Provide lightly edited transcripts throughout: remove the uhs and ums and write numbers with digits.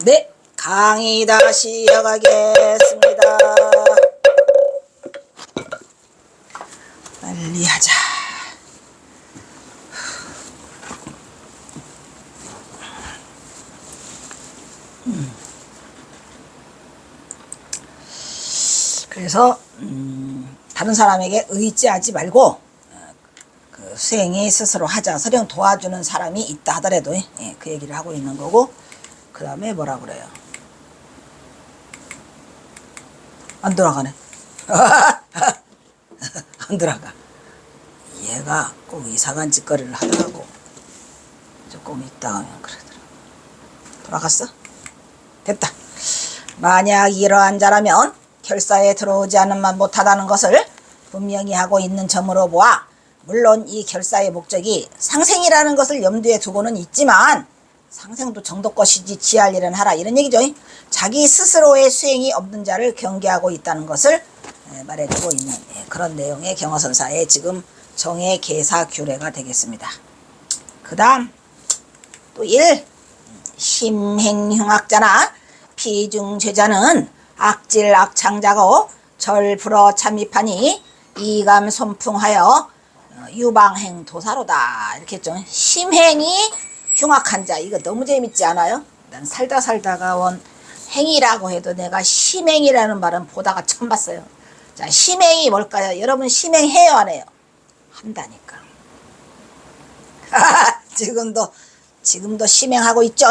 네, 강의 다시 이어가겠습니다. 빨리 하자. 그래서 다른 사람에게 의지하지 말고 그 수행이 스스로 하자. 설령 도와주는 사람이 있다 하더라도 그 얘기를 하고 있는 거고, 그 다음에 뭐라 그래요? 안 돌아가네. 안 돌아가. 얘가 꼭 이상한 짓거리를 하더라고. 조금 있다 하면 그러더라. 돌아갔어? 됐다. 만약 이러한 자라면 결사에 들어오지 않으면 못하다는 것을 분명히 하고 있는 점으로 보아, 물론 이 결사의 목적이 상생이라는 것을 염두에 두고는 있지만 상생도 정도 것이지 지할 일은 하라, 이런 얘기죠. 자기 스스로의 수행이 없는 자를 경계하고 있다는 것을 말해주고 있는 그런 내용의 경어선사의 지금 정의 계사 규례가 되겠습니다. 그 다음 또 1. 심행흉악자나 피중죄자는 악질 악창자고 절불어 참입하니 이감 손풍하여 유방행 도사로다, 이렇게 했죠. 심행이 흉악한 자, 이거 너무 재밌지 않아요? 난 살다가 원 행이라고 해도 내가 심행이라는 말은 보다가 처음 봤어요. 자, 심행이 뭘까요? 여러분 심행해요, 안 해요? 한다니까. 지금도 심행하고 있죠.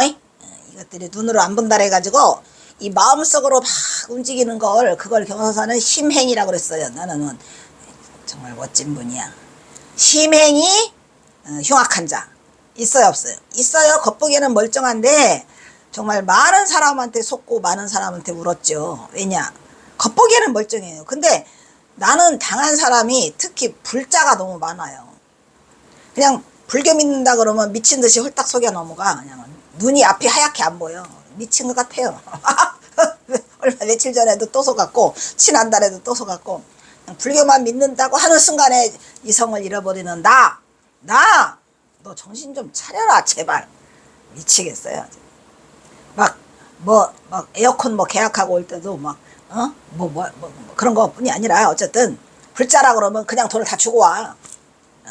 이것들이 눈으로 안 본다 해가지고 이 마음속으로 막 움직이는 그걸 경서사는 심행이라고 그랬어요. 나는 정말 멋진 분이야. 심행이 흉악한 자 있어요, 없어요? 있어요. 겉보기에는 멀쩡한데 정말 많은 사람한테 속고 많은 사람한테 울었죠. 왜냐? 겉보기에는 멀쩡해요. 근데 나는 당한 사람이 특히 불자가 너무 많아요. 그냥 불교 믿는다 그러면 미친 듯이 홀딱 속여 넘어가. 그냥 눈이 앞이 하얗게 안 보여. 미친 것 같아요. 얼마 며칠 전에도 또 속았고, 지난달에도 또 속았고, 불교만 믿는다고 하는 순간에 이성을 잃어버리는 너 정신 좀 차려라, 제발. 미치겠어요. 막 에어컨 계약하고 올 때도 그런 거 뿐이 아니라 어쨌든 불자라 그러면 그냥 돈을 다 주고 와.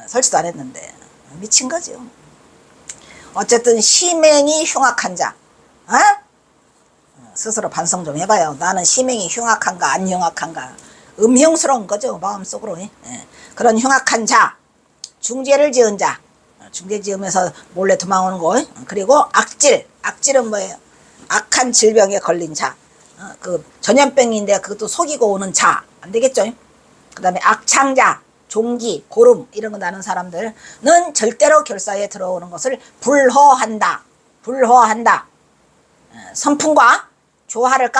설치도 안 했는데. 미친 거죠. 어쨌든 심행이 흉악한 자, 스스로 반성 좀 해봐요. 나는 심행이 흉악한가 안 흉악한가. 음흉스러운 거죠, 마음속으로. 그런 흉악한 자, 중죄를 지은 자, 중죄 지으면서 몰래 도망오는 거. 그리고 악질은 뭐예요? 악한 질병에 걸린 자, 그 전염병인데 그것도 속이고 오는 자, 안 되겠죠. 그 다음에 악창자, 종기, 고름 이런 거 나는 사람들은 절대로 결사에 들어오는 것을 불허한다. 선풍과 조화를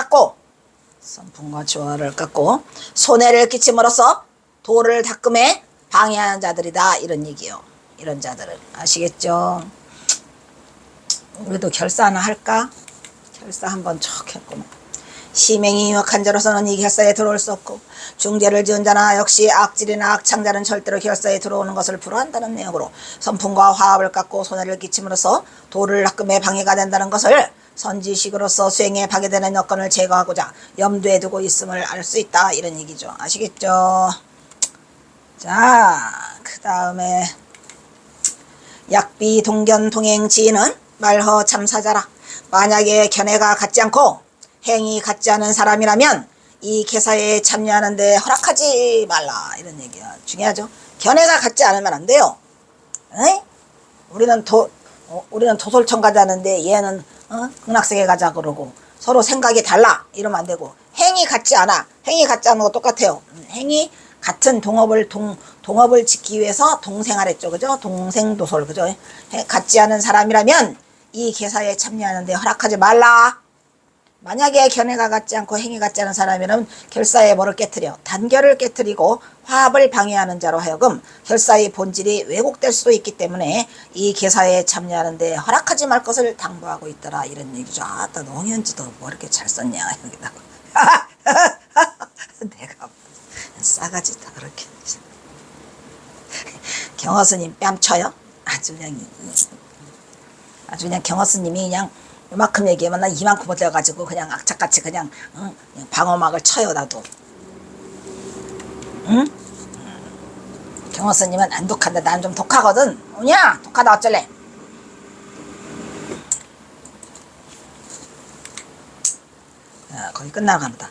깎고 손해를 끼침으로써 도를 닦음에 방해하는 자들이다, 이런 얘기요. 이런 자들은 아시겠죠? 우리도 결사 하나 할까? 결사 한번 척 했구만. 심행이 흉악한 자로서는 이 결사에 들어올 수 없고, 중죄를 지은 자나 역시 악질이나 악창자는 절대로 결사에 들어오는 것을 불허한다는 내용으로 선풍과 화합을 깎고 손해를 끼침으로써 도를 닦음에 방해가 된다는 것을 선지식으로서 수행에 파괴되는 여건을 제거하고자 염두에 두고 있음을 알 수 있다, 이런 얘기죠. 아시겠죠? 자, 그 다음에 약비 동견 동행 지인은 말허 참사자라. 만약에 견해가 같지 않고 행이 같지 않은 사람이라면 이 개사에 참여하는데 허락하지 말라, 이런 얘기야. 중요하죠. 견해가 같지 않으면 안 돼요. 우리는 도솔청 가자는데 얘는 극락세계 가자 그러고 서로 생각이 달라 이러면 안 되고, 행이 같지 않은 거 똑같아요. 행이 같은 동업을 짓기 위해서 동생하랬죠, 그죠? 동생도솔, 그죠? 같지 않은 사람이라면 이 개사에 참여하는데 허락하지 말라. 만약에 견해가 같지 않고 행위 같지 않은 사람이라면 결사의 뭐를 깨트려? 단결을 깨트리고 화합을 방해하는 자로 하여금 결사의 본질이 왜곡될 수도 있기 때문에 이 개사에 참여하는데 허락하지 말 것을 당부하고 있더라, 이런 얘기죠. 아따, 농현지도 뭐 이렇게 잘 썼냐, 여기다가. 내가 싸가지 다 그렇게. 경허스님 뺨쳐요? 아주 그냥 경허스님이 그냥 요만큼 얘기하면 나 이만큼 못해가지고 그냥 악착같이 그냥, 응? 그냥 방어막을 쳐요 나도. 응? 경호 스님은 안 독한데 난 좀 독하거든. 뭐냐 독하다 어쩔래. 거의 끝나갑니다.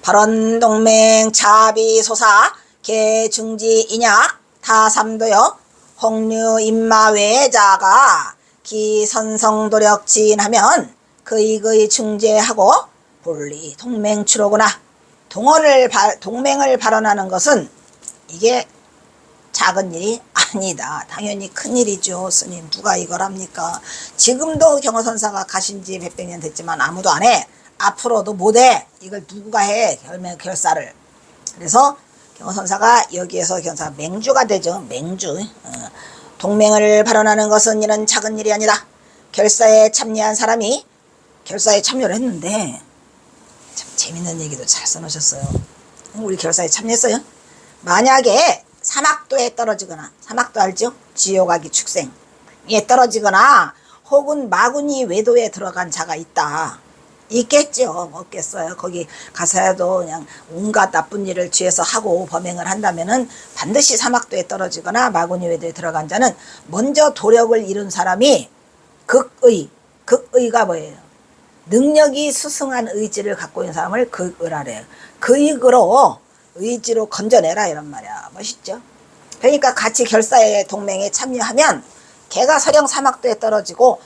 발언동맹 자비소사 개중지 인약 타삼도여 홍류 임마외자가 기선성도력 지인하면 그익의 중재하고 본리 동맹추로구나. 동맹을 발언하는 것은 이게 작은 일이 아니다. 당연히 큰 일이죠. 스님 누가 이걸 합니까? 지금도 경허선사가 가신 지 몇백 년 됐지만 아무도 안 해. 앞으로도 못해. 이걸 누가 해? 결사를. 그래서 경허선사가 여기에서 경사 맹주가 되죠. 맹주. 동맹을 발언하는 것은 이런 작은 일이 아니다. 결사에 참여한 사람이 결사에 참여를 했는데 참 재밌는 얘기도 잘 써놓으셨어요. 우리 결사에 참여했어요. 만약에 사막도에 떨어지거나, 사막도 알죠? 지옥아기 축생에 떨어지거나 혹은 마구니 외도에 들어간 자가 있다. 있겠죠. 없겠어요. 거기 가서도 그냥 온갖 나쁜 일을 죄에서 하고 범행을 한다면은 반드시 사막도에 떨어지거나 마구니 외도에 들어간 자는 먼저 도력을 이룬 사람이 극의가 뭐예요? 능력이 수승한 의지를 갖고 있는 사람을 극의라래요. 극의로 의지로 건져내라 이런 말이야. 멋있죠? 그러니까 같이 결사의 동맹에 참여하면 걔가 서령 사막도에 떨어지고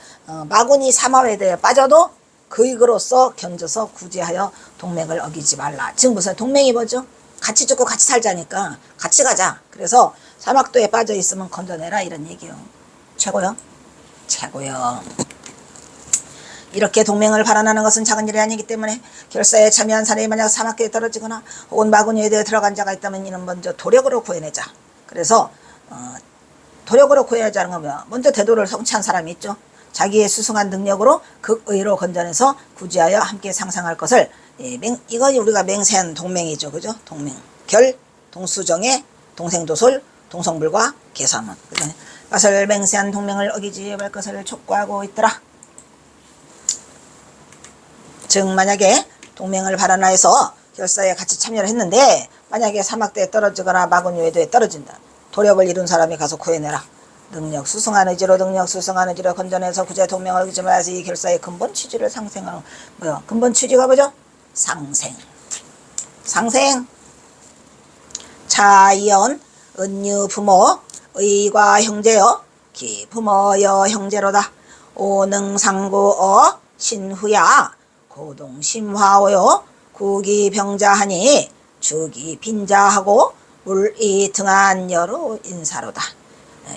마구니 사마외도에 빠져도 그익으로서 견져서 구제하여 동맹을 어기지 말라. 지금 무슨 동맹이 뭐죠? 같이 죽고 같이 살자니까 같이 가자. 그래서 사막도에 빠져 있으면 건져내라 이런 얘기요. 최고요. 최고요. 이렇게 동맹을 발언하는 것은 작은 일이 아니기 때문에 결사에 참여한 사람이 만약 사막도에 떨어지거나 혹은 마구니에 들어간 자가 있다면 이는 먼저 도력으로 구해내자. 그래서 도력으로 구해내자는 건 뭐야? 먼저 대도를 성취한 사람이 있죠. 자기의 수승한 능력으로 극의로 건져내서 구제하여 함께 상생할 것을 이건 우리가 맹세한 동맹이죠. 그죠? 동맹. 결, 동수정의, 동생도솔, 동성불과 계사문. 그것을 맹세한 동맹을 어기지 말 것을 촉구하고 있더라. 즉 만약에 동맹을 발언하여서 결사에 같이 참여를 했는데 만약에 사막도에 떨어지거나 마구니 외도에 떨어진다. 도력을 이룬 사람이 가서 구해내라. 능력 수승한 의지로 건져내서 구제 동맹을 어기지 말아서 이 결사의 근본 취지를 상생하는 뭐야? 근본 취지가 뭐죠? 상생. 자이언 은유 부모 의과 형제여 기 부모여 형제로다. 오능상구어 신후야 고동심화오요 구기병자하니 주기빈자하고 물이 등한 여로 인사로다.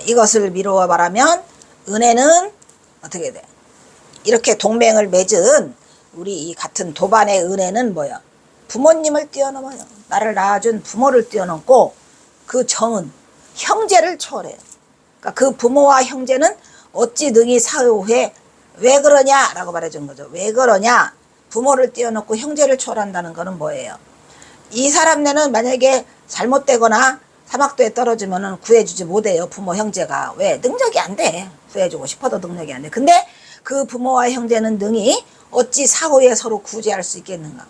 이것을 미루어 말하면 은혜는 어떻게 돼? 이렇게 동맹을 맺은 우리 이 같은 도반의 은혜는 뭐야? 부모님을 뛰어넘어요. 나를 낳아준 부모를 뛰어넘고 그 정은 형제를 초월해요. 그러니까 그 부모와 형제는 어찌 능히 사후에 왜 그러냐라고 말해준 거죠. 왜 그러냐? 부모를 뛰어넘고 형제를 초월한다는 거는 뭐예요? 이 사람네는 만약에 잘못되거나 사막도에 떨어지면은 구해주지 못해요. 부모 형제가. 왜? 능력이 안 돼. 구해주고 싶어도 능력이 안 돼. 근데 그 부모와 형제는 능히 어찌 사후에 서로 구제할 수 있겠는가?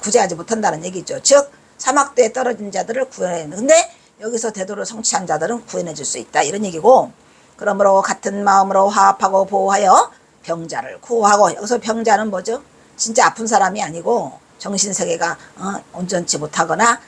구제하지 못한다는 얘기죠. 즉 사막도에 떨어진 자들을 구해내는. 근데 여기서 대도를 성취한 자들은 구해내줄 수 있다. 이런 얘기고, 그러므로 같은 마음으로 화합하고 보호하여 병자를 구호하고. 여기서 병자는 뭐죠? 진짜 아픈 사람이 아니고 정신세계가 온전치 못하거나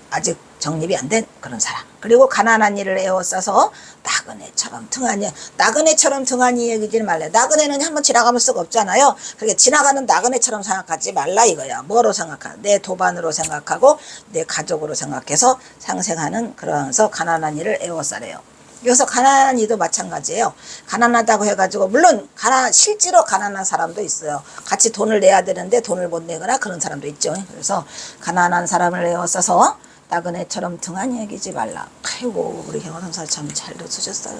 아직 정립이 안 된 그런 사람. 그리고 가난한 이를 에워싸서 나그네처럼 등한히. 나그네처럼 등한히 얘기지 말래. 나그네는 한번 지나가면 썩 없잖아요. 그렇게 지나가는 나그네처럼 생각하지 말라 이거야. 뭐로 생각하? 내 도반으로 생각하고 내 가족으로 생각해서 상생하는 그러면서 가난한 이를 에워싸래요. 여기서 가난한 이도 마찬가지예요. 가난하다고 해가지고 물론 실제로 가난한 사람도 있어요. 같이 돈을 내야 되는데 돈을 못 내거나 그런 사람도 있죠. 그래서 가난한 사람을 에워싸서 나그네처럼 등한히 여기지 말라. 아이고 우리 경호선사 참 잘 쓰셨어요.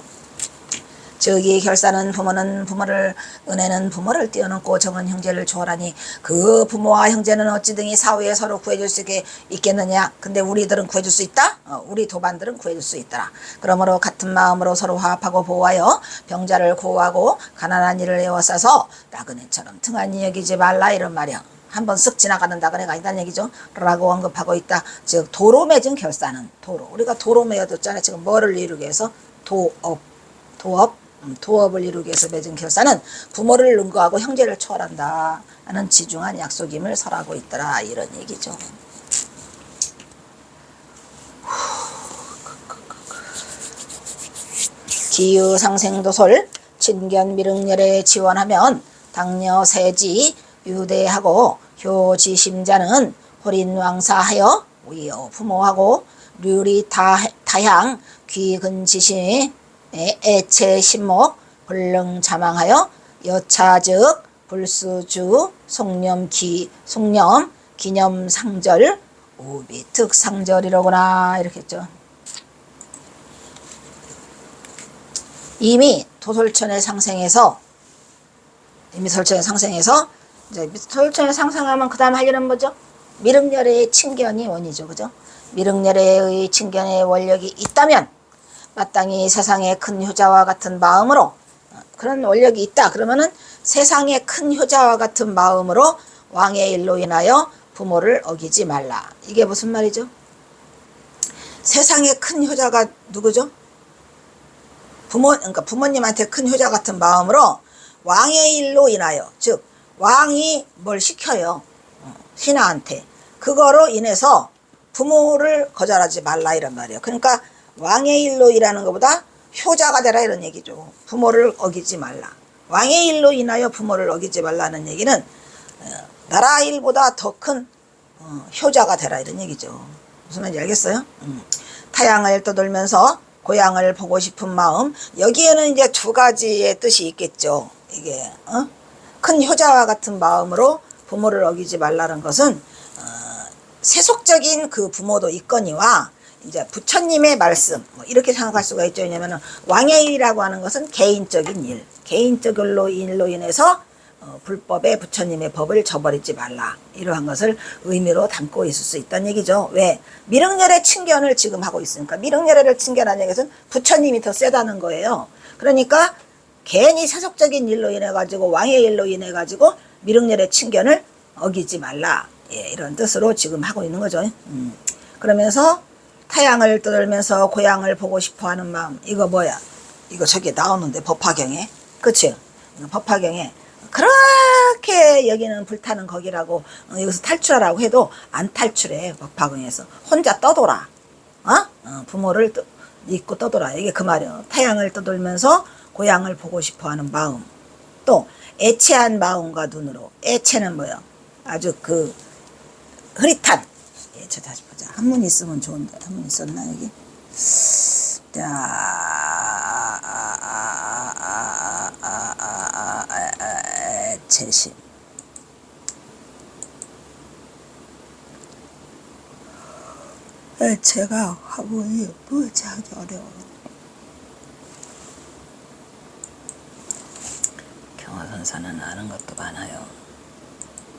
즉 이 결사는 부모는 부모를, 은혜는 부모를 뛰어넘고 정은 형제를 초월하니 그 부모와 형제는 어찌든지 사후에 서로 구해줄 수 있겠느냐. 근데 우리들은 구해줄 수 있다? 우리 도반들은 구해줄 수 있더라. 그러므로 같은 마음으로 서로 화합하고 보호하여 병자를 구호하고 가난한 이를 에워싸서 나그네처럼 등한히 여기지 말라, 이런 말이야. 한번 쓱 지나가는 나그네가 아니다는 얘기죠. 라고 언급하고 있다. 즉 도로 맺은 결사는, 도로, 우리가 도로 맺어뒀잖아요. 지금 뭐를 이루기 위해서? 도업을 이루기 위해서 맺은 결사는 부모를 능구하고 형제를 초월한다 하는 지중한 약속임을 설하고 있더라, 이런 얘기죠. 기유상생도솔 친견미륵열에 지원하면 당녀 세지 유대하고 효지심자는 호린왕사하여 위여 부모하고 류리 다향 귀근지심 애체신목 불능자망하여 여차즉 불수주 송념 기념상절 우비특상절이로구나, 이렇게 했죠. 이미 설천에 상생해서 이제 설천에 상생하면 그 다음 할 일은 뭐죠? 미륵열의 친견이 원이죠. 그죠? 미륵열의 친견의 원력이 있다면 마땅히 세상의 큰 효자와 같은 마음으로, 그런 원력이 있다 그러면은 세상의 큰 효자와 같은 마음으로 왕의 일로 인하여 부모를 어기지 말라. 이게 무슨 말이죠? 세상의 큰 효자가 누구죠? 그러니까 부모님한테 큰 효자 같은 마음으로 왕의 일로 인하여, 즉 왕이 뭘 시켜요, 신하한테. 그거로 인해서 부모를 거절하지 말라, 이런 말이에요. 그러니까 왕의 일로 일하는 것보다 효자가 되라, 이런 얘기죠. 부모를 어기지 말라. 왕의 일로 인하여 부모를 어기지 말라는 얘기는 나라 일보다 더 큰 효자가 되라, 이런 얘기죠. 무슨 말인지 알겠어요? 타향을 떠돌면서 고향을 보고 싶은 마음, 여기에는 이제 두 가지의 뜻이 있겠죠. 이게 큰 효자와 같은 마음으로 부모를 어기지 말라는 것은 세속적인 그 부모도 있거니와 이제 부처님의 말씀, 이렇게 생각할 수가 있죠. 왜냐면은 왕의 일이라고 하는 것은 개인적인 일, 개인적 일로 인해서 불법의 부처님의 법을 저버리지 말라, 이러한 것을 의미로 담고 있을 수 있다는 얘기죠. 왜? 미륵열의 친견을 지금 하고 있으니까. 미륵열애를 친견하는 것은 부처님이 더 세다는 거예요. 그러니까 괜히 세속적인 일로 인해 가지고, 왕의 일로 인해 가지고 미륵열의 친견을 어기지 말라, 이런 뜻으로 지금 하고 있는 거죠. 그러면서 타향을 떠돌면서 고향을 보고 싶어하는 마음, 이거 뭐야? 이거 저기 나오는데 법화경에, 그치? 법화경에 그렇게 여기는 불타는 거기라고, 여기서 탈출하라고 해도 안 탈출해. 법화경에서 혼자 떠돌아. 부모를 잊고 떠돌아. 이게 그 말이에요. 타향을 떠돌면서 고향을 보고 싶어하는 마음, 또 애체한 마음과 눈으로. 애체는 뭐예요? 아주 그 흐릿한. 저 다시 보자. 한문 있으면 좋은데. 한문 있었나 여기? 애체심. 애체가 화분이 뭐지 하기 어려워. 경화선사는 아는 것도 많아요.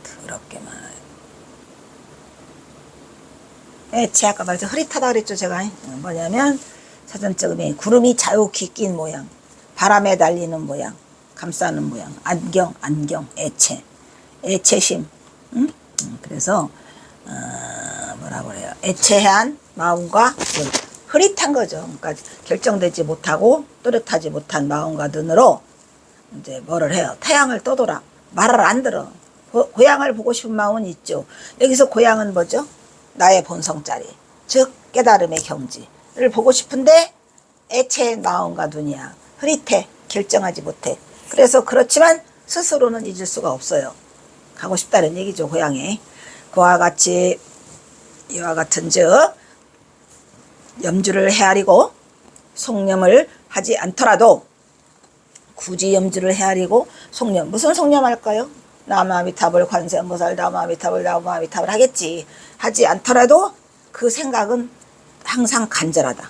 더럽게 많아요. 애체, 아까 말해서 흐릿하다 그랬죠, 제가. 뭐냐면 사전적으로 구름이 자욱히 낀 모양, 바람에 날리는 모양, 감싸는 모양, 안경, 애체, 애체심. 그래서 뭐라고 그래요? 애체한 마음과 눈, 흐릿한 거죠. 그러니까 결정되지 못하고 또렷하지 못한 마음과 눈으로 이제 뭐를 해요? 타향을 떠돌아. 말을 안 들어. 고향을 보고 싶은 마음은 있죠. 여기서 고향은 뭐죠? 나의 본성자리, 즉 깨달음의 경지를 보고 싶은데 애체의 마음과 눈이야. 흐릿해. 결정하지 못해. 그래서 그렇지만 스스로는 잊을 수가 없어요. 가고 싶다는 얘기죠, 고향에. 그와 같이 이와 같은 즉 염주를 헤아리고 속념을 하지 않더라도, 굳이 염주를 헤아리고 속념, 무슨 속념할까요? 나무아미타불 관세음보살 나무아미타불 하겠지. 하지 않더라도 그 생각은 항상 간절하다.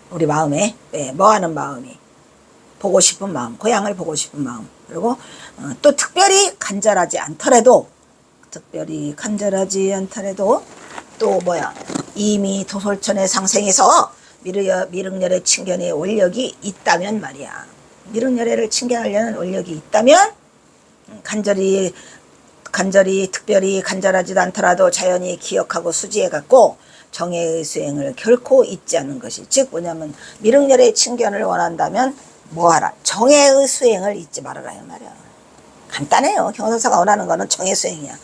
우리 마음에. 뭐 하는 마음이? 보고 싶은 마음, 고향을 보고 싶은 마음, 그리고 또 특별히 간절하지 않더라도 또 뭐야, 이미 도솔천에 상생해서 미륵열의 칭견의 원력이 있다면 말이야. 미륵열애를 칭견하려는 원력이 있다면 간절히 특별히 간절하지도 않더라도 자연히 기억하고 수지해 갖고 정해의 수행을 결코 잊지 않는 것이, 즉 뭐냐면 미륵열의 칭견을 원한다면 뭐하라? 정해의 수행을 잊지 말아라 이 말이야. 간단해요. 경선사가 원하는 거는 정해 수행이야.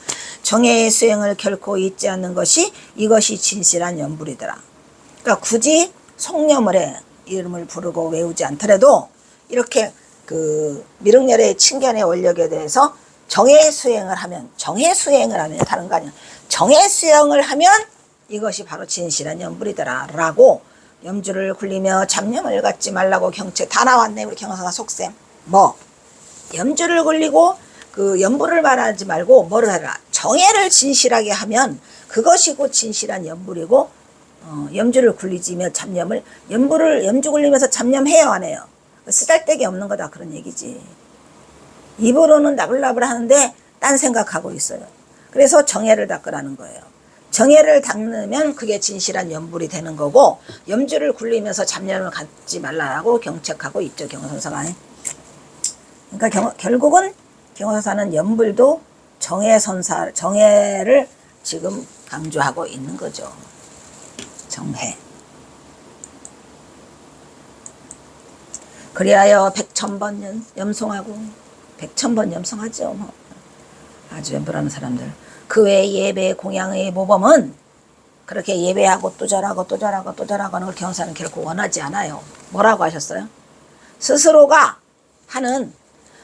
정해의 수행을 결코 잊지 않는 것이, 이것이 진실한 염불이더라. 그러니까 굳이 속념을 해, 이름을 부르고 외우지 않더라도 이렇게 그 미륵열의 칭견의 원력에 대해서 정해 수행을 하면 다른 거 아니야. 정해 수행을 하면 이것이 바로 진실한 염불이더라 라고, 염주를 굴리며 잡념을 갖지 말라고 경책 다 나왔네. 우리 경선사 속셈. 뭐 염주를 굴리고 그 염불을 말하지 말고 뭐를 하라? 정해를 진실하게 하면 그것이 곧 진실한 염불이고, 염주를 굴리지며 잡념을, 염주 굴리면서 잡념해요 안 해요? 쓰잘데기 없는 거다 그런 얘기지. 입으로는 나불나불 하는데 딴 생각하고 있어요. 그래서 정해를 닦으라는 거예요. 정해를 닦으면 그게 진실한 염불이 되는 거고, 염주를 굴리면서 잡념을 갖지 말라고 경책하고 있죠, 경선사가. 그러니까 결국은 경선사는 염불도 정해를 지금 강조하고 있는 거죠. 정해. 그리하여 백천번 염송하고, 백천번 염송하죠. 뭐. 아주 염불하는 사람들. 그 외 예배 공양의 모범은 그렇게 예배하고 또 잘하고 하는 걸 경선사는 결코 원하지 않아요. 뭐라고 하셨어요? 스스로가 하는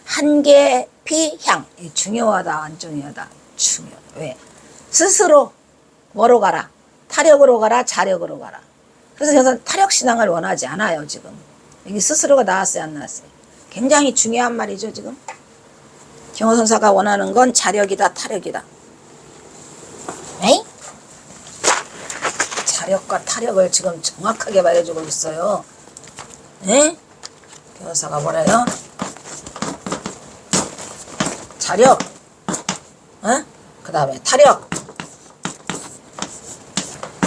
한계피향. 중요하다 안 중요하다? 중요. 왜? 스스로 뭐로 가라? 타력으로 가라? 자력으로 가라? 그래서 저는 타력신앙을 원하지 않아요. 지금 여기 스스로가 나왔어요 안 나왔어요? 굉장히 중요한 말이죠. 지금 경호선사가 원하는 건 자력이다 타력이다. 에이? 자력과 타력을 지금 정확하게 말해주고 있어요. 에? 경호선사가 뭐래요? 자력, 그 다음에 타력.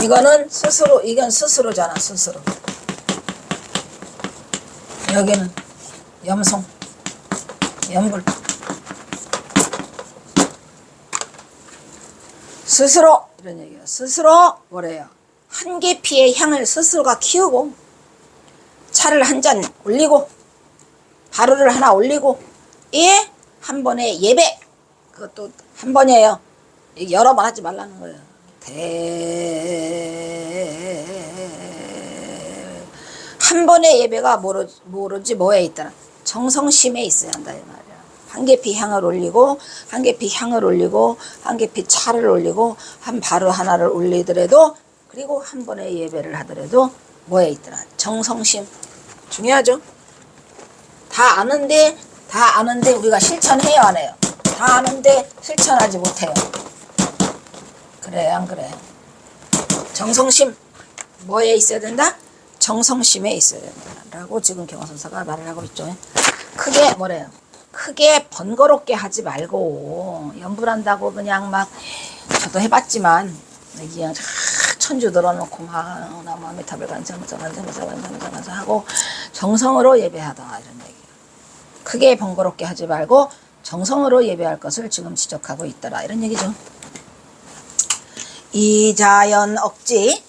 이거는 스스로, 이건 스스로잖아, 스스로. 여기는 염송, 염불. 스스로, 이런 얘기예요. 스스로, 뭐래요? 한계피의 향을 스스로가 키우고, 차를 한 잔 올리고, 바루를 하나 올리고, 예? 한 번에 예배, 그것도 한 번이에요. 여러 번 하지 말라는 거예요. 한 번의 예배가 모르지 뭐에 있더라? 정성심에 있어야 한다 이 말이야. 한계피 향을 올리고, 한계피 차를 올리고, 한 바루 하나를 올리더라도, 그리고 한 번의 예배를 하더라도 뭐에 있더라? 정성심. 중요하죠? 다 아는데 우리가 실천해요 안 해요? 다 아는데 실천하지 못해요. 그래 안 그래? 정성심 뭐에 있어야 된다? 정성심에 있어야 된다라고 지금 경호선사가 말을 하고 있죠. 크게 뭐래요? 크게 번거롭게 하지 말고, 염불한다고 그냥 막, 저도 해봤지만 그냥 천주 늘어놓고 막 나무함에 탑을 간사무사 하고 정성으로 예배하다 이런 얘기예요. 크게 번거롭게 하지 말고 정성으로 예배할 것을 지금 지적하고 있더라 이런 얘기죠. 이자연 억지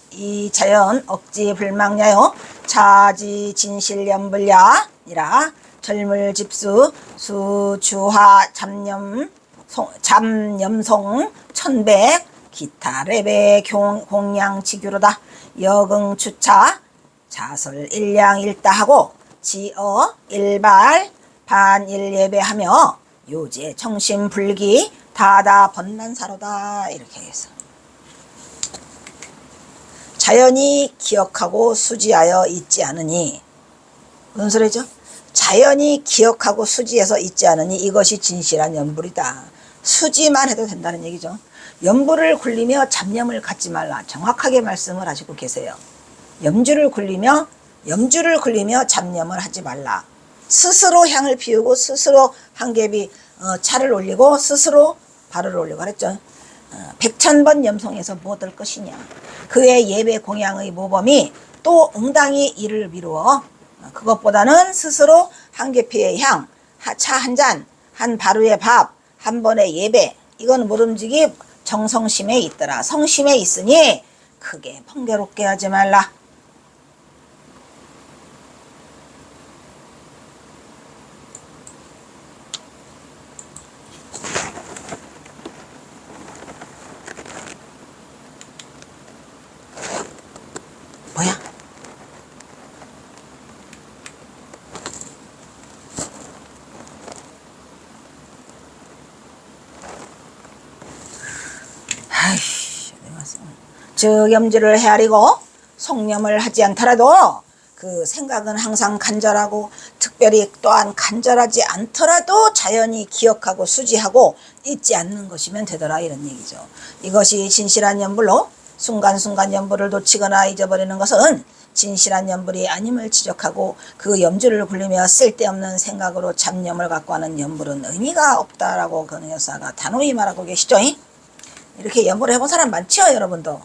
불망야요 차지 진실염불야니라 절물집수 수주화 잠염송 천백 기타 레베 공양치규로다 여긍추차 자설 일량일다하고 지어 일발 반일예배하며 요제 청심불기 다다 번난사로다 이렇게 해서 자연히 기억하고 수지하여 잊지 않으니, 무슨 소리죠? 자연히 기억하고 수지해서 잊지 않으니 이것이 진실한 염불이다. 수지만 해도 된다는 얘기죠. 염불을 굴리며 잡념을 갖지 말라. 정확하게 말씀을 하시고 계세요. 염주를 굴리며 잡념을 하지 말라. 스스로 향을 피우고 스스로 한 갭이 차를 올리고 스스로 발을 올리고 그랬죠. 백천번 염송에서 무엇을 것이냐. 그의 예배 공양의 모범이 또 응당히 이를 미루어 그것보다는 스스로 한 갭의 향, 차 한 잔, 한 바루의 밥, 한 번의 예배, 이건 모름지기 정성심에 있더라. 성심에 있으니 크게 번거롭게 하지 말라. 뭐야? 아이씨, 즉 염지를 헤아리고 속념을 하지 않더라도 그 생각은 항상 간절하고 특별히 또한 간절하지 않더라도 자연히 기억하고 수지하고 잊지 않는 것이면 되더라, 이런 얘기죠. 이것이 진실한 염불로 순간순간 염불을 놓치거나 잊어버리는 것은 진실한 염불이 아님을 지적하고 그 염주를 굴리며 쓸데없는 생각으로 잡념을 갖고 하는 염불은 의미가 없다라고 그 여사가 단호히 말하고 계시죠. 이렇게 염불을 해본 사람 많죠, 여러분도.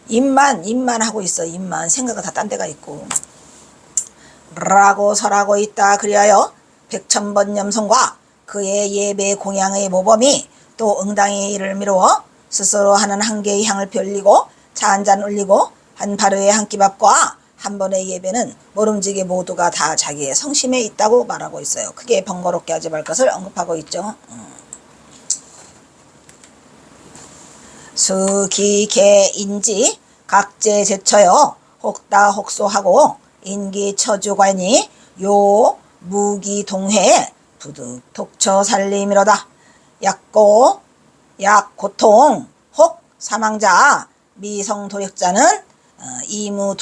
입만 하고 있어. 입만. 생각은 다 딴 데가 있고. 라고 설하고 있다. 그리하여 백천번 염송과 그의 예배 공양의 모범이 또 응당의 일을 미루어 스스로 하는 한 개의 향을 별리고 차 한 잔 올리고 한 바루의 한 끼밥과 한 번의 예배는 모름지기 모두가 다 자기의 성심에 있다고 말하고 있어요. 크게 번거롭게 하지 말 것을 언급하고 있죠. 수기개인지 각제 제처여 혹다 혹소하고 인기처주관이 요 무기동회 부득 독처 살림이로다. 약고 약고통 혹 사망자 미성도력자는 이무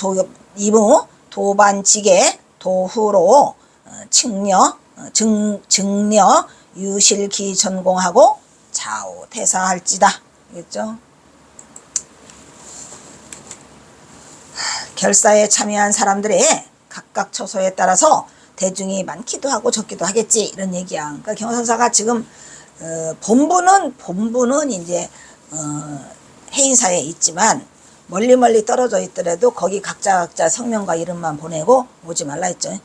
도반직의 도후로 증려 유실기 전공하고 좌우 대사할지다. 알겠죠? 결사에 참여한 사람들의 각각 처소에 따라서 대중이 많기도 하고 적기도 하겠지, 이런 얘기야. 그러니까 경선사가 지금 본부는 이제 해인사에 있지만 멀리 떨어져 있더라도 거기 각자 성명과 이름만 보내고 오지 말라 했죠.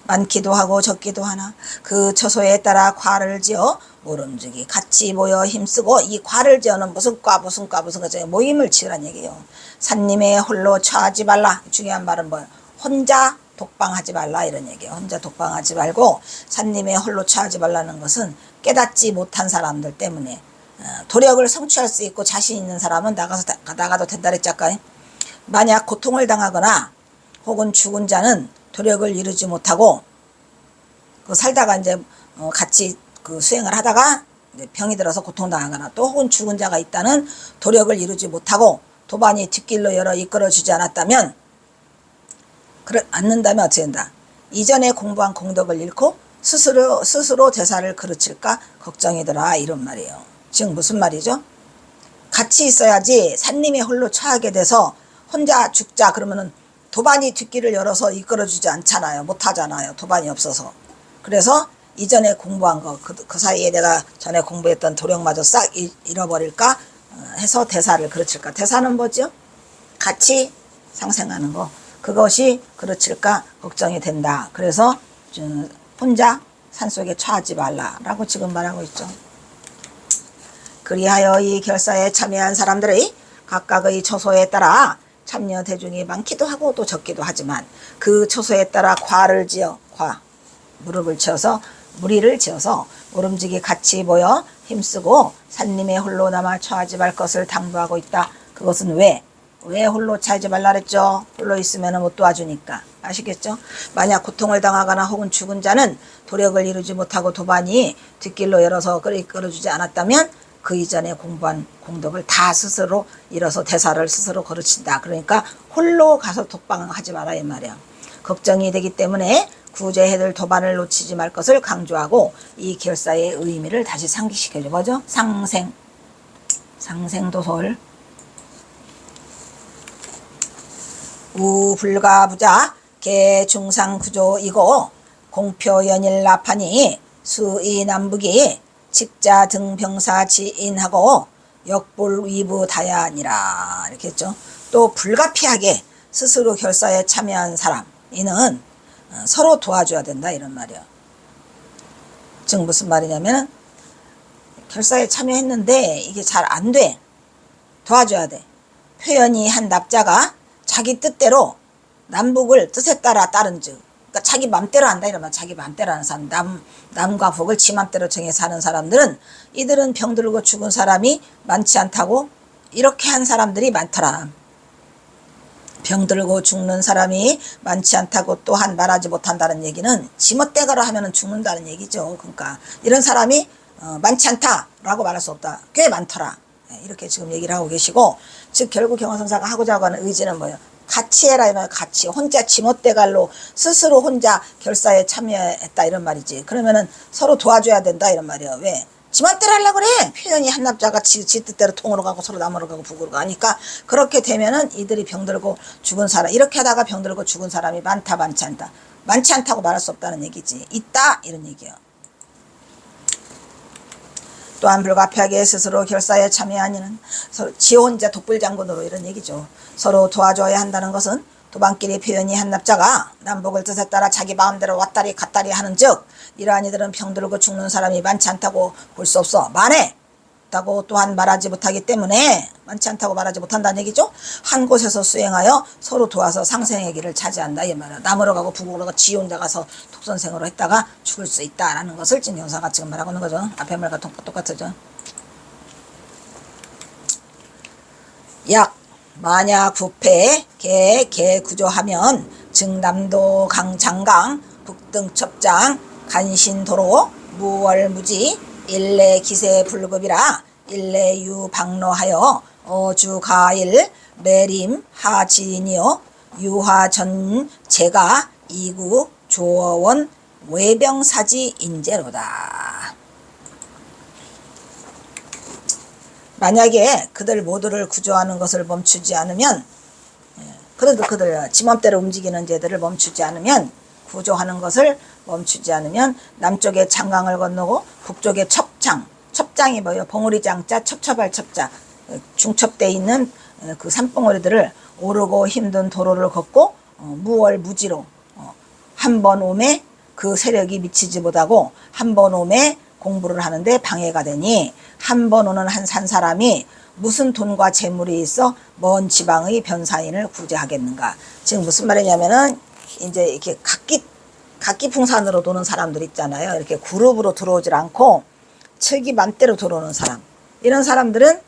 많기도 하고 적기도 하나 그 처소에 따라 과를 지어 모름지기 같이 모여 힘쓰고, 이 과를 지어는 무슨 과 모임을 지으란 얘기예요. 산님의 홀로 처하지 말라. 중요한 말은 뭐예요? 혼자 독방하지 말라, 이런 얘기예요. 혼자 독방하지 말고 산님의 홀로 처하지 말라는 것은 깨닫지 못한 사람들 때문에, 도력을 성취할 수 있고 자신 있는 사람은 나가도 된다 그랬지 아까. 만약 고통을 당하거나 혹은 죽은 자는 도력을 이루지 못하고 살다가 이제 같이 수행을 하다가 병이 들어서 고통당하거나 또 혹은 죽은 자가 있다는 도력을 이루지 못하고 도반이 뒷길로 열어 이끌어주지 않았다면, 않는다면 어떻게 된다? 이전에 공부한 공덕을 잃고 스스로 대사를 그르칠까 걱정이더라, 이런 말이에요. 즉 무슨 말이죠? 같이 있어야지. 산님이 홀로 처하게 돼서 혼자 죽자 그러면은 도반이 뒷길을 열어서 이끌어주지 않잖아요. 못하잖아요. 도반이 없어서. 그래서 이전에 공부한 거, 그 사이에 내가 전에 공부했던 도력마저 싹 잃어버릴까 해서 대사를 그르칠까. 대사는 뭐죠? 같이 상생하는 거. 그것이 그르칠까 걱정이 된다. 그래서 혼자 산속에 처하지 말라라고 지금 말하고 있죠. 그리하여 이 결사에 참여한 사람들의 각각의 처소에 따라 참여 대중이 많기도 하고 또 적기도 하지만 그 처소에 따라 무리를 지어서 모름지기 같이 모여 힘쓰고 산님의 홀로 남아 처하지 말 것을 당부하고 있다. 그것은 왜 홀로 처하지 말라 그랬죠? 홀로 있으면 못 도와주니까. 아시겠죠? 만약 고통을 당하거나 혹은 죽은 자는 도력을 이루지 못하고 도반이 뒷길로 열어서 끌어주지 않았다면 그 이전에 공부한 공덕을 다 스스로 잃어서 대사를 스스로 거르친다. 그러니까 홀로 가서 독방하지 마라, 이 말이야. 걱정이 되기 때문에 구제해둘 도반을 놓치지 말 것을 강조하고 이 결사의 의미를 다시 상기시켜줘. 뭐죠? 상생도솔 우불가부자 개중상구조이고 공표연일 나파니 수의남북이 직자 등 병사 지인하고 역불위부 다야니라 이렇게 했죠. 또 불가피하게 스스로 결사에 참여한 사람 이는 서로 도와줘야 된다 이런 말이야. 즉 무슨 말이냐면 결사에 참여했는데 이게 잘 안 돼. 도와줘야 돼. 표현이 한 납자가 자기 뜻대로 남북을 뜻에 따라 따른 즉 그러니까 자기 맘대로 한다 이러면 자기 맘대로 하는 사람 남과 북을 지 맘대로 정해서 하는 사람들은 이들은 병들고 죽은 사람이 많지 않다고 이렇게 한 사람들이 많더라. 병들고 죽는 사람이 많지 않다고 또한 말하지 못한다는 얘기는 지멋대가로 하면 죽는다는 얘기죠. 그러니까 이런 사람이 많지 않다라고 말할 수 없다. 꽤 많더라. 이렇게 지금 얘기를 하고 계시고 즉 결국 경화선사가 하고자 하는 의지는 뭐예요? 같이 해라 이런 같이 혼자 지멋대갈로 스스로 혼자 결사에 참여했다 이런 말이지. 그러면은 서로 도와줘야 된다 이런 말이야. 왜? 지멋대로 하려고 그래. 표현이 한 납자가 지 뜻대로 통으로 가고 서로 남으로 가고 북으로 가니까 그렇게 되면은 이들이 병들고 죽은 사람 이렇게 하다가 병들고 죽은 사람이 많다 많지 않다. 많지 않다고 말할 수 없다는 얘기지. 있다 이런 얘기예요. 또한 불가피하게 스스로 결사에 참여한 이는 지 혼자 독불장군으로 이런 얘기죠. 서로 도와줘야 한다는 것은 도방끼리 표현이 한 납자가 남북을 뜻에 따라 자기 마음대로 왔다리 갔다리 하는 즉 이러한 이들은 병들고 죽는 사람이 많지 않다고 볼 수 없어. 많다고 또한 말하지 못하기 때문에 많지 않다고 말하지 못한다는 얘기죠. 한 곳에서 수행하여 서로 도와서 상생의 길을 차지한다 이 말이야. 남으로 가고 북으로 가고 지 혼자 가서 독선생으로 했다가 죽을 수 있다라는 것을 진경사가 지금 말하고 있는 거죠. 앞에 말과 똑같죠. 약 만약 부패 개 구조하면 증남도 강장강 북등 첩장 간신도로 무월무지 일례 기세 불급이라 일례유 방로하여 어주가일 매림 하진이요 유화전 제가 이구 조원 외병사지 인재로다. 만약에 그들 모두를 구조하는 것을 멈추지 않으면 그래도 그들 지맘대로 움직이는 제들을 멈추지 않으면 구조하는 것을 멈추지 않으면 남쪽에 장강을 건너고 북쪽에 첩장이 뭐예요? 봉우리장자 첩첩할 첩자 중첩되어 있는 그 산봉우리들을 오르고 힘든 도로를 걷고 무월무지로 한 번 오매 그 세력이 미치지 못하고 한 번 오매 공부를 하는데 방해가 되니 한 번 오는 한 사람이 무슨 돈과 재물이 있어 먼 지방의 변사인을 구제하겠는가. 지금 무슨 말이냐면은 이제 이렇게 각기 풍산으로 도는 사람들 있잖아요. 이렇게 그룹으로 들어오질 않고 자기 맘대로 들어오는 사람. 이런 사람들은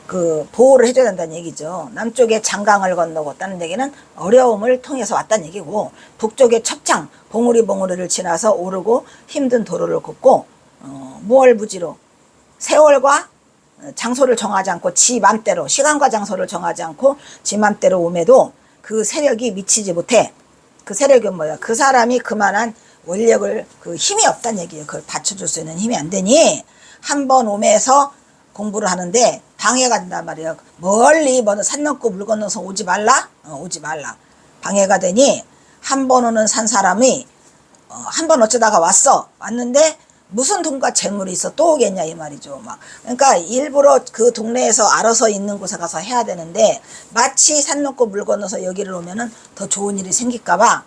그 보호를 해줘야 된다는 얘기죠. 남쪽에 장강을 건너고 왔다는 얘기는 어려움을 통해서 왔다는 얘기고 북쪽에 첩장 봉우리를 지나서 오르고 힘든 도로를 걷고 무월무지로 세월과 장소를 정하지 않고 지 맘대로 시간과 장소를 정하지 않고 지 맘대로 오매도 그 세력이 미치지 못해. 그 세력은 뭐야? 그 사람이 그만한 원력을 그 힘이 없다는 얘기예요. 그걸 받쳐줄 수 있는 힘이 안 되니 한 번 오매에서 공부를 하는데 방해가 된단 말이에요. 멀리 산 넘고 물 건너서 오지 말라? 오지 말라. 방해가 되니 한 번 오는 산 사람이 한 번 어쩌다가 왔는데 무슨 돈과 재물이 있어 또 오겠냐 이 말이죠. 그러니까 일부러 그 동네에서 알아서 있는 곳에 가서 해야 되는데 마치 산 넘고 물 건너서 여기를 오면은 더 좋은 일이 생길까봐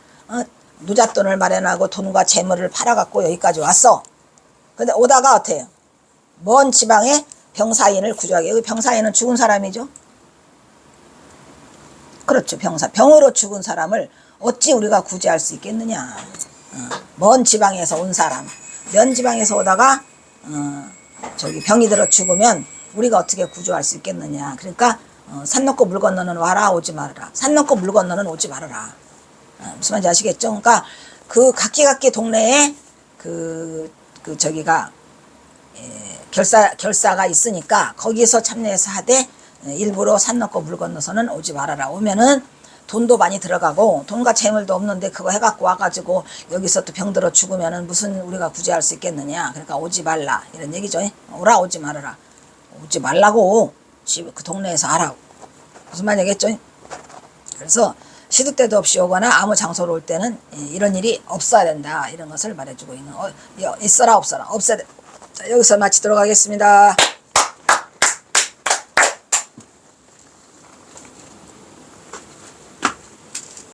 누잣돈을 마련하고 돈과 재물을 팔아갖고 여기까지 왔어. 근데 오다가 어때요? 먼 지방에 병사인을 구조하게. 여기 병사인은 죽은 사람이죠. 그렇죠. 병으로 죽은 사람을 어찌 우리가 구제할 수 있겠느냐. 먼 지방에서 온 사람. 면 지방에서 오다가 저기 병이 들어 죽으면 우리가 어떻게 구조할 수 있겠느냐. 그러니까 산 넘고 물 건너는 와라 오지 말아라. 산 넘고 물 건너는 오지 말아라. 무슨 말인지 아시겠죠? 그러니까 그 각기 동네에 저기가 결사가 있으니까 거기서 참여해서 하되 일부러 산 넘고 물 건너서는 오지 말아라. 오면은 돈도 많이 들어가고 돈과 재물도 없는데 그거 해갖고 와가지고 여기서 또 병들어 죽으면은 무슨 우리가 구제할 수 있겠느냐. 그러니까 오지 말라 이런 얘기죠. 오라 오지 말아라. 오지 말라고 그 동네에서 하라고 무슨 말이겠죠. 그래서 시도 때도 없이 오거나 아무 장소로 올 때는 이런 일이 없어야 된다. 이런 것을 말해주고 있는 있어라 없어라 없어야 돼. 자, 여기서 마치도록 하겠습니다.